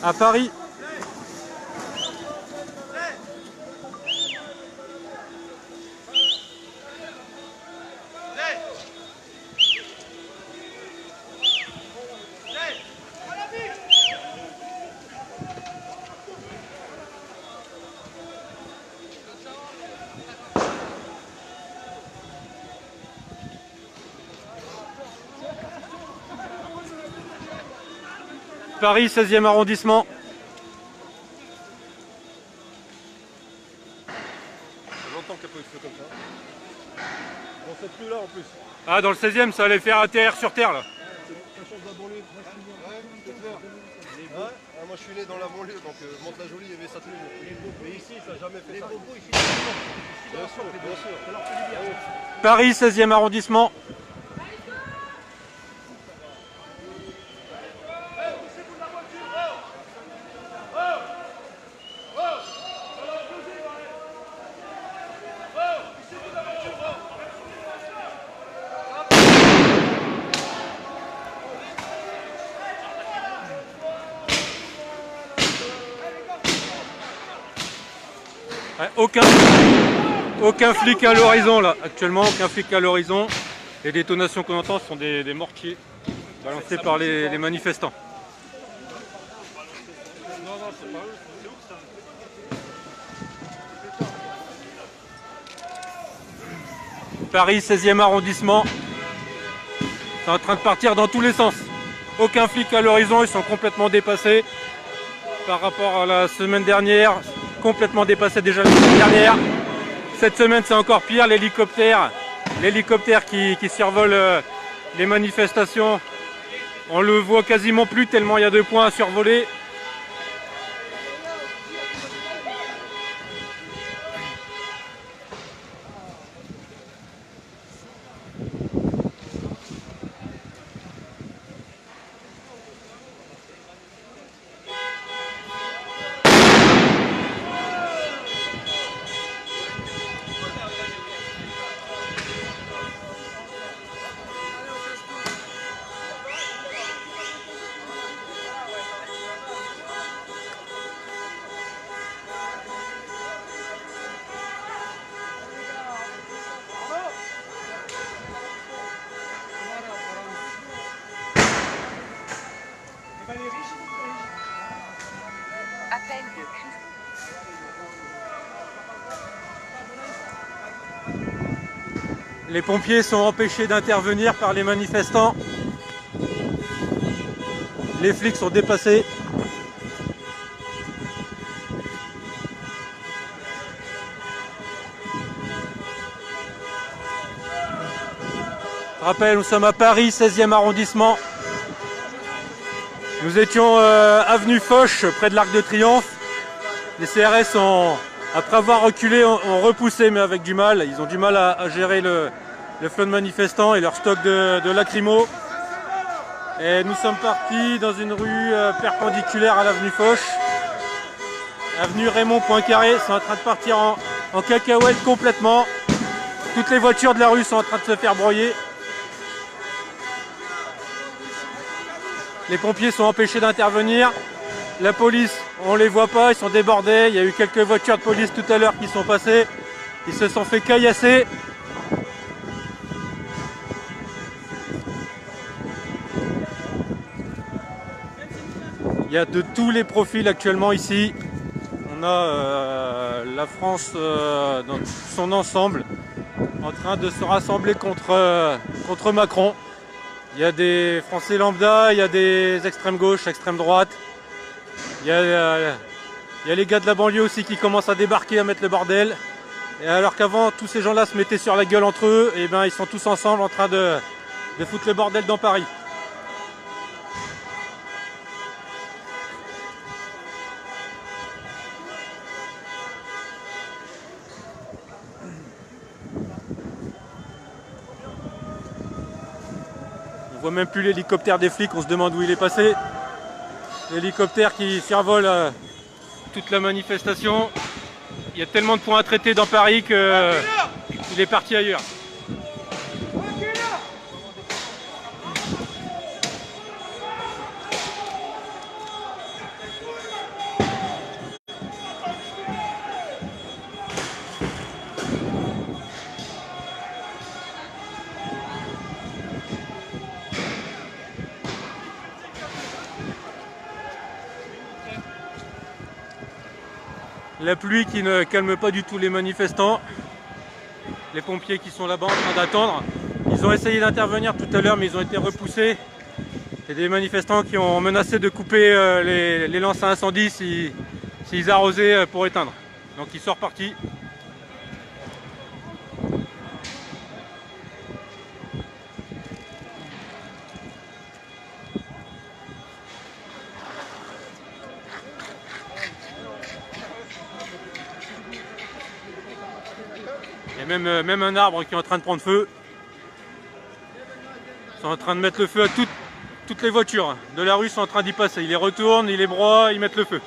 à Paris. Paris 16e arrondissement. Ça fait longtemps qu'il n'y a pas eu de feu comme ça. Dans cette rue là en plus. Ah, dans le 16e, ça allait faire atterrir sur terre là. Ça change de la banlieue. C'est clair. Ah, moi je suis né dans la banlieue, donc Mantes-la-Jolie, il y avait ça tous les jours. Mais ici, ça n'a jamais fait ça. Bien sûr, bien sûr. Paris 16e arrondissement. Ouais, aucun flic à l'horizon là, actuellement aucun flic à l'horizon. Les détonations qu'on entend sont des mortiers balancés par les manifestants. Paris 16e arrondissement, c'est en train de partir dans tous les sens. Aucun flic à l'horizon, ils sont complètement dépassés par rapport à la semaine dernière. Complètement dépassé déjà la semaine dernière. Cette semaine c'est encore pire, l'hélicoptère qui survole les manifestations, on le voit quasiment plus tellement il y a de points à survoler. Les pompiers sont empêchés d'intervenir par les manifestants. Les flics sont dépassés. Je rappelle, nous sommes à Paris, 16e arrondissement. Nous étions avenue Foch, près de l'Arc de Triomphe. Les CRS, après avoir reculé, ont repoussé, mais avec du mal. Ils ont du mal à gérer le flot de manifestants et leur stock de lacrymo. Et nous sommes partis dans une rue perpendiculaire à l'avenue Foch. Avenue Raymond Poincaré, c'est en train de partir en cacahuète complètement. Toutes les voitures de la rue sont en train de se faire broyer. Les pompiers sont empêchés d'intervenir. La police, on les voit pas, ils sont débordés. Il y a eu quelques voitures de police tout à l'heure qui sont passées. Ils se sont fait caillasser. Il y a de tous les profils actuellement ici. On a la France dans son ensemble en train de se rassembler contre Macron. Il y a des Français lambda, il y a des extrêmes gauche, extrême droite. Il y a les gars de la banlieue aussi qui commencent à débarquer, à mettre le bordel. Et alors qu'avant, tous ces gens-là se mettaient sur la gueule entre eux, et ben ils sont tous ensemble en train de foutre le bordel dans Paris. On voit même plus l'hélicoptère des flics, on se demande où il est passé. L'hélicoptère qui survole toute la manifestation. Il y a tellement de points à traiter dans Paris qu'il est parti ailleurs. La pluie qui ne calme pas du tout les manifestants. Les pompiers qui sont là-bas en train d'attendre. Ils ont essayé d'intervenir tout à l'heure mais ils ont été repoussés. C'est des manifestants qui ont menacé de couper les lances à incendie s'ils arrosaient pour éteindre. Donc ils sont repartis. Et même un arbre qui est en train de prendre feu. Ils sont en train de mettre le feu à toutes les voitures de la rue sont en train d'y passer. Ils les retournent, ils les broient, ils mettent le feu.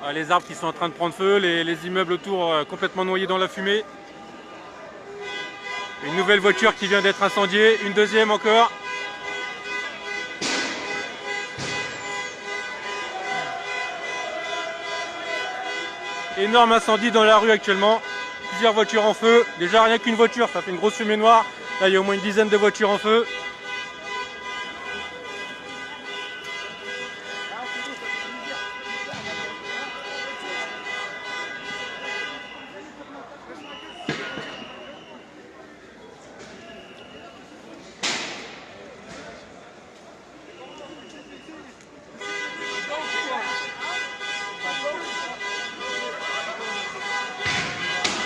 Ah, les arbres qui sont en train de prendre feu, les immeubles autour complètement noyés dans la fumée. Une nouvelle voiture qui vient d'être incendiée, une deuxième encore. Énorme incendie dans la rue actuellement. Plusieurs voitures en feu. Déjà rien qu'une voiture, ça fait une grosse fumée noire. Là il y a au moins une dizaine de voitures en feu.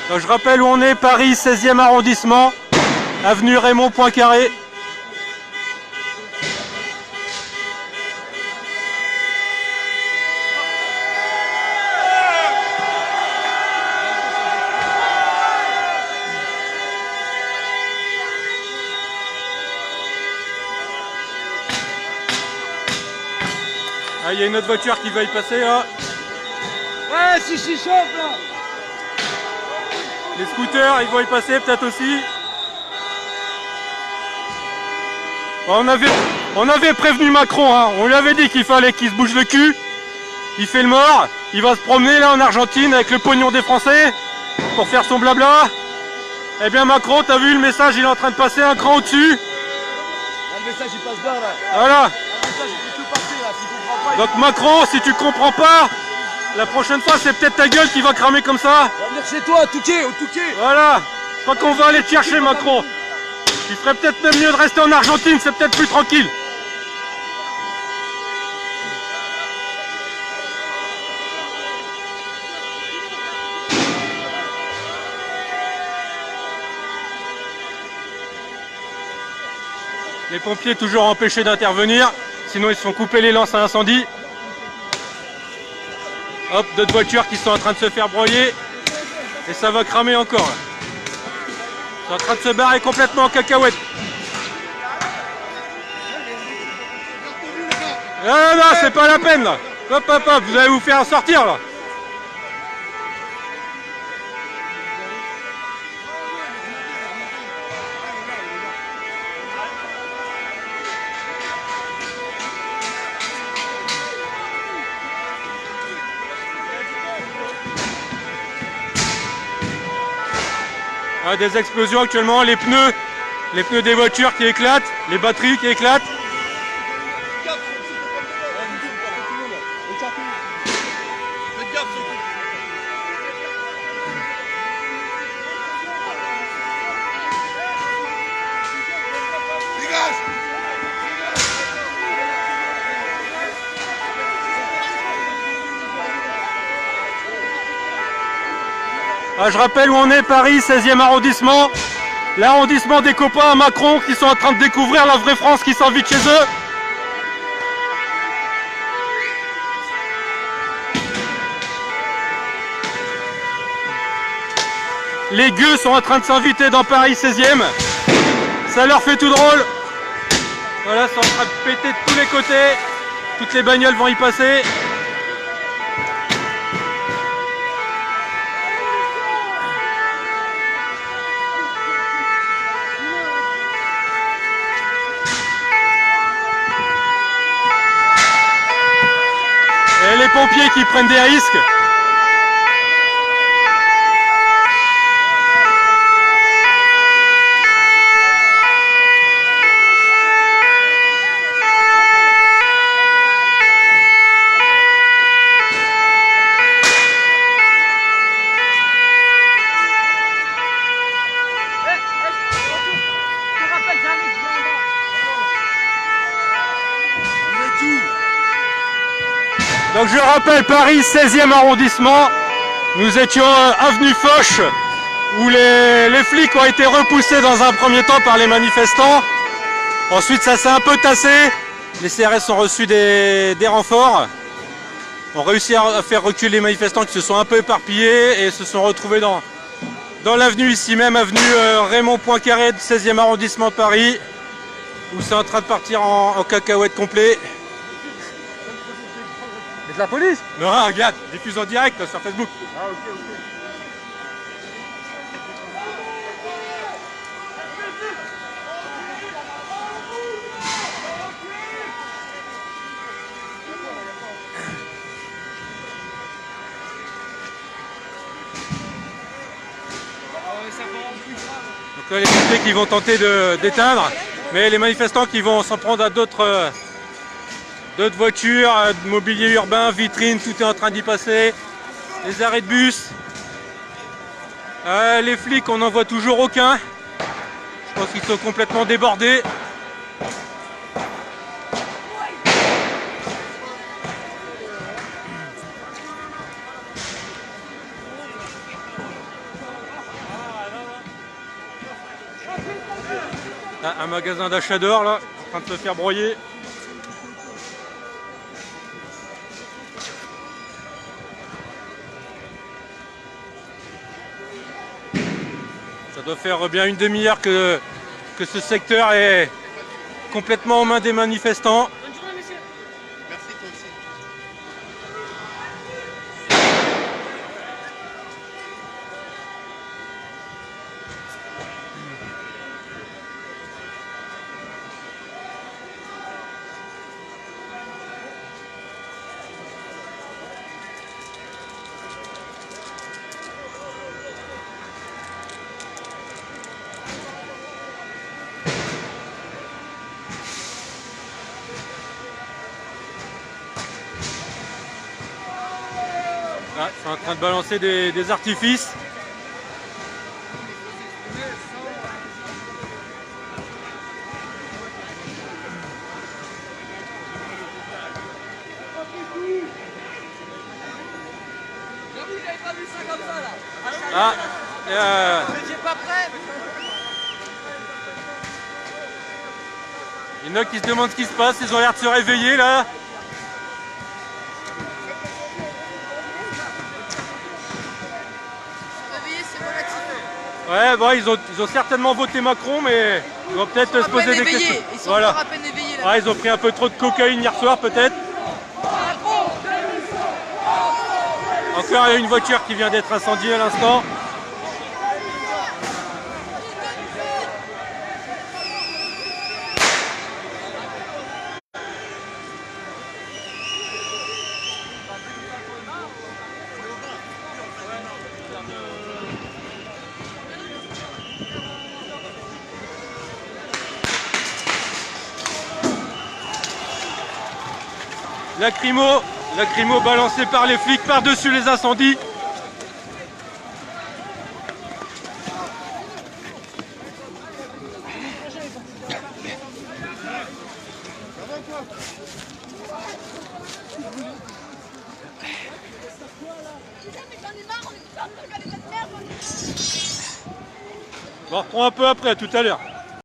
Donc, je rappelle où on est, Paris 16e arrondissement, avenue Raymond Poincaré. Ah, il y a une autre voiture qui va y passer là. Ouais, si chauffe là. Les scooters, ils vont y passer peut-être aussi. On avait prévenu Macron, hein. On lui avait dit qu'il fallait qu'il se bouge le cul. Il fait le mort, il va se promener là en Argentine avec le pognon des Français pour faire son blabla. Eh bien Macron, t'as vu le message, il est en train de passer un cran au-dessus. Le message il passe bien là. Voilà. Le message il peut tout passer là, si tu comprends pas. Donc Macron, si tu comprends pas, la prochaine fois c'est peut-être ta gueule qui va cramer comme ça. On va venir chez toi, au Touquet. Voilà, je crois qu'on va aller te chercher Macron. Il ferait peut-être même mieux de rester en Argentine, c'est peut-être plus tranquille. Les pompiers toujours empêchés d'intervenir, sinon ils se font couper les lances à incendie. Hop, d'autres voitures qui sont en train de se faire broyer. Et ça va cramer encore. C'est en train de se barrer complètement en cacahuète. Ah non, c'est pas la peine là. Hop, hop, hop, vous allez vous faire sortir là. Ah, des explosions actuellement, les pneus des voitures qui éclatent, les batteries qui éclatent. Ah, je rappelle où on est, Paris 16e arrondissement, l'arrondissement des copains à Macron qui sont en train de découvrir la vraie France qui s'invite chez eux. Les gueux sont en train de s'inviter dans Paris 16e. Ça leur fait tout drôle. Voilà, c'est en train de péter de tous les côtés. Toutes les bagnoles vont y passer. Et les pompiers qui prennent des risques. Donc je rappelle, Paris 16e arrondissement, nous étions avenue Foch, où les flics ont été repoussés dans un premier temps par les manifestants. Ensuite ça s'est un peu tassé, les CRS ont reçu des renforts, ont réussi à faire reculer les manifestants qui se sont un peu éparpillés et se sont retrouvés dans l'avenue ici même, avenue Raymond Poincaré, 16e arrondissement de Paris, où c'est en train de partir en cacahuète complet. Mais de la police? Non, regarde, diffuse en direct là, sur Facebook. Ah ok, ok. Donc là, les pompiers qui vont tenter d'éteindre, mais les manifestants qui vont s'en prendre à d'autres voitures, de mobilier urbain, vitrines, tout est en train d'y passer. Les arrêts de bus. Les flics, on n'en voit toujours aucun. Je pense qu'ils sont complètement débordés. Ah, un magasin d'achat d'or là, en train de se faire broyer. Ça doit faire bien une demi-heure que ce secteur est complètement aux mains des manifestants. Bonne journée, monsieur. Merci, toi aussi. Ah, ils sont en train de balancer des artifices. J'avoue, j'avais pas vu ça comme ça là. Ah, Mais j'ai pas prêt. il y en a qui se demandent ce qui se passe, ils ont l'air de se réveiller là. Réveiller, c'est relatif. Ouais, bon, ils ont certainement voté Macron, mais ils vont peut-être se poser des questions. Ils sont Voilà. encore à peine éveillés là. Ah, ils ont pris un peu trop de cocaïne hier soir peut-être. Encore une voiture qui vient d'être incendiée à l'instant. Lacrymo balancé par les flics par-dessus les incendies. Bon, on reprend un peu après, à tout à l'heure.